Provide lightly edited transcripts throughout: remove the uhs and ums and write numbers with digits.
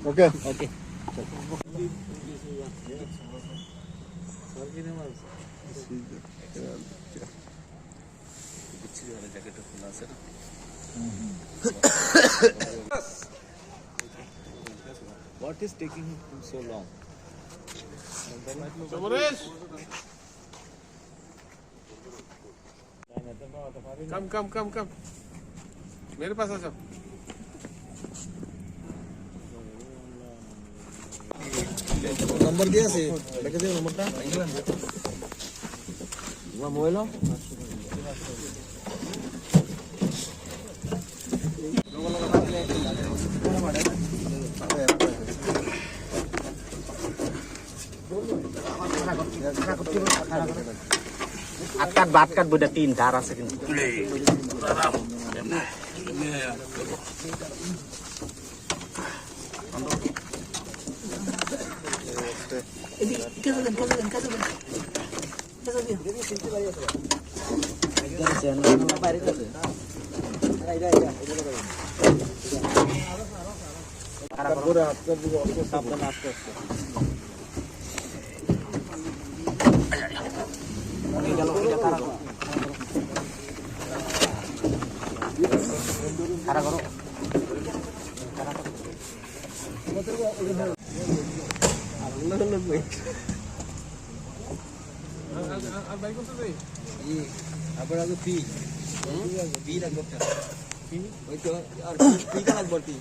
Okay okay What is taking him so long? कम मेरे पास आ जाओ। Number दिया से लेके दे नंबरটা তোমার মোবাইল নাও আটকাট বাটকাট বইটা তিন ধার আছে কিন্তু খাড়া করো আবার আগে পি পি লাগবে ওই তো আর পি কা লাগবে পি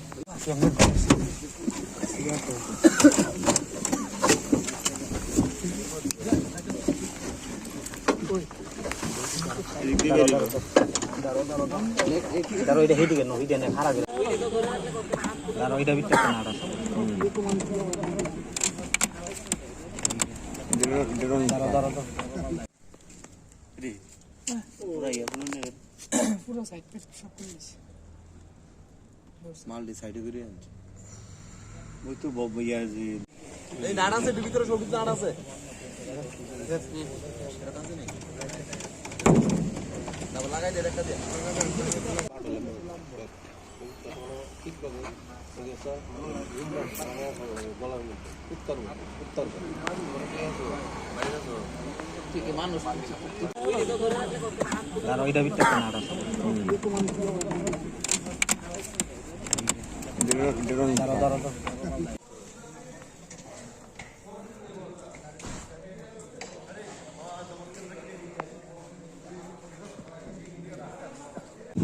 দাঁড়ো এটা হেঁটে গেল ওইটা নিয়ে খারাপ গেল দাঁড়ো ওইটা বিচ্ছে না পুরো সাইড पे সব করে দিয়েছি মাল ডিসাইড করে আনছি ওই তো বইয়া যে এই নাড়া আছে ভিতরে সব কিছু নাড়া আছে না লাগাই দে একটা দে মানুষ দাঁড়ো ওইটা বিচ্ছে না দাঁড়ো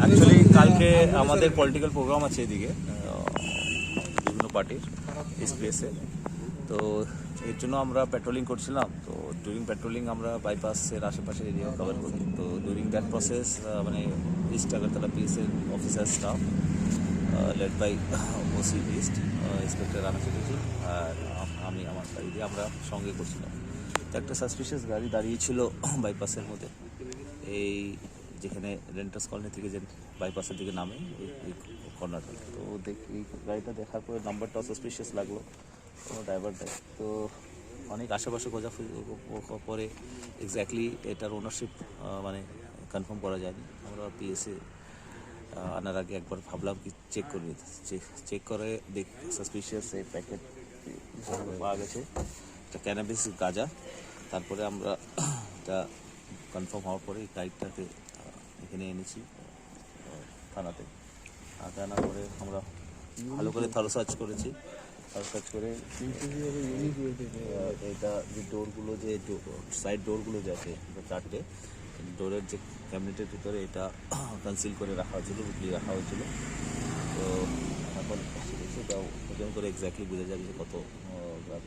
অ্যাকচুয়ালি কালকে আমাদের পলিটিক্যাল প্রোগ্রাম আছে এদিকে বিভিন্ন পার্টির এই প্লেসে, তো এর জন্য আমরা পেট্রোলিং করছিলাম। তো ডিউরিং পেট্রোলিং আমরা বাইপাসের আশেপাশে এরিয়া কভার করি। তো ডিউরিং দ্যাট প্রসেস মানে ইস্ট আগরতলা পিএসের officer staff led by OC east inspector Rana Chatterjee আর আমি আমার গাড়ি দিয়ে আমরা সঙ্গে করছিলাম। তো একটা সাসপিশিয়াস গাড়ি দাঁড়িয়েছিল বাইপাসের মধ্যে, এই যেখানে রেন্টার্স কলোনি থেকে যে বাইপাসের দিকে নামে ওই কর্নারটা। তো এই গাড়িটা দেখার পরে নাম্বারটাও সাসপিশিয়াস লাগলো, কোনো ড্রাইভার দেয়। তো অনেক আশেপাশে খোঁজাখুঁজি পরে এক্স্যাক্টলি এটার ওনারশিপ মানে কনফার্ম করা যায়নি। আমরা পিএসএ আনার আগে একবার ভাবলাম কি চেক করে নিতে, চেক করে দেখ সাসপিশিয়াস এই প্যাকেট পাওয়া গেছে, এটা ক্যানাবিস গাঁজা। তারপরে আমরা এটা কনফার্ম হওয়ার পরে এই গাড়িটাকে এখানে এনেছি থানাতে। আনার পরে আমরা ভালো করে থারো সার্চ করেছি, থারো সার্চ করে এটা যে ডোরগুলো যে সাইড ডোরগুলো যে আছে চারটে ডোরের যে ক্যাবিনেটের ভিতরে এটা কনসিল করে রাখা হয়েছিল, রুটলি রাখা হয়েছিল। তো এখন সেটাও ওজন করে এক্স্যাক্টলি বোঝা যাবে যে কত গ্রাম।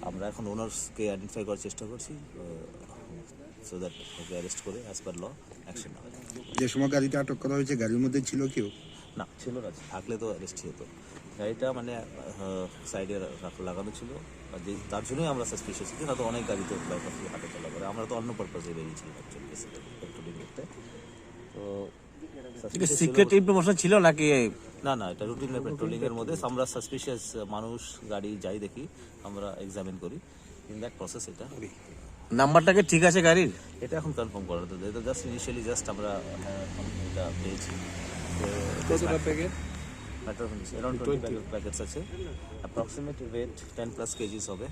আমরা এখন ওনার্সকে আইডেন্টিফাই করার চেষ্টা করছি সো দ্যাট ওকে অ্যারেস্ট করে অ্যাজ পার ল অ্যাকশন নেওয়া। যে সময় গাড়িটা আটক করা হয়েছে গাড়ির মধ্যে ছিল কেউ? না, ছিল না, থাকলে তো অ্যারেস্ট হতো। গাড়িটা মানে সাইডে লাগানো ছিল, যে তার জন্যই আমরা সাসপিশিয়াস ছিলাম। না তো অনেক গাড়ি তো বাইপাস দিয়ে হাঁটা চলা করে, আমরা তো অন্য পারপাসে বেরিয়েছিলাম অ্যাকচুয়ালি পেট্রোলিং করতে। তো সিক্রেট ইনফরমেশন ছিল নাকি না না, এটা রুটিনের পেট্রোলিংয়ের মধ্যে আমরা সাসপিশিয়াস মানুষ গাড়ি যাই দেখি আমরা এক্সামিন করি, ইন দ্যাট প্রসেস এটা। নাম্বারটাকে ঠিক আছে গাড়ির? এটা এখন কনফার্ম করা তো, এটা জাস্ট ইনিশিয়ালি জাস্ট আমরা এটা পেয়েছি। কতটা প্যাকেট? অ্যারাউন্ড 20 প্যাকেটস আছে, অ্যাপ্রক্সিমেট ওয়েট 10+ কেজিস হবে।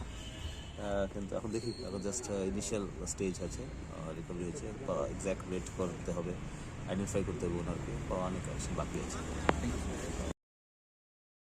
কিন্তু এখন দেখি, এখন জাস্ট ইনিশিয়াল স্টেজ আছে, রিকভারি হয়েছে, এক্স্যাক্ট ওয়েট করতে হবে, আইডেন্টিফাই করতে হবে ওনারকে, অনেক অ্যাকশন বাকি আছে।